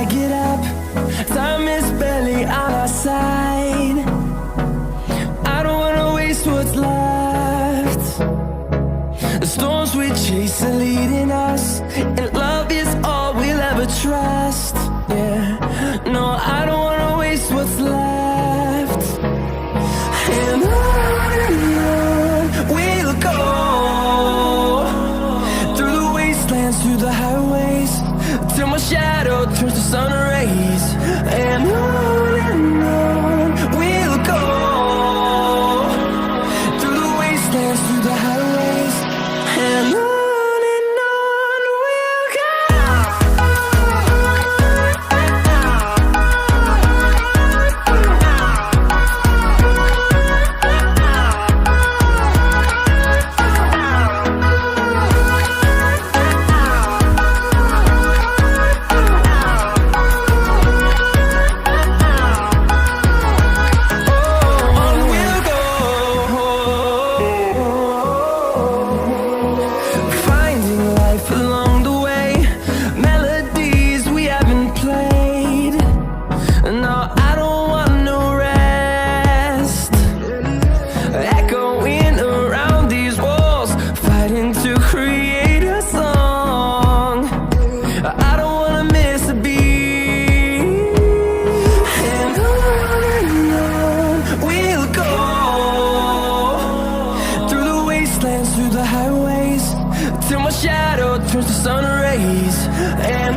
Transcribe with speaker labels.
Speaker 1: I get up, time is barely on our side. I don't wanna waste what's left. The storms we chase are leading us, and love is all we'll ever trust. Yeah, no, I don't wanna waste what's left. And on we'll go, through the wastelands, through the highways, till my shadow turns to sun rays. And on we'll go, through the wastelands, through the highways, and on we'll go. Through the highways, till my shadow turns to sun rays. And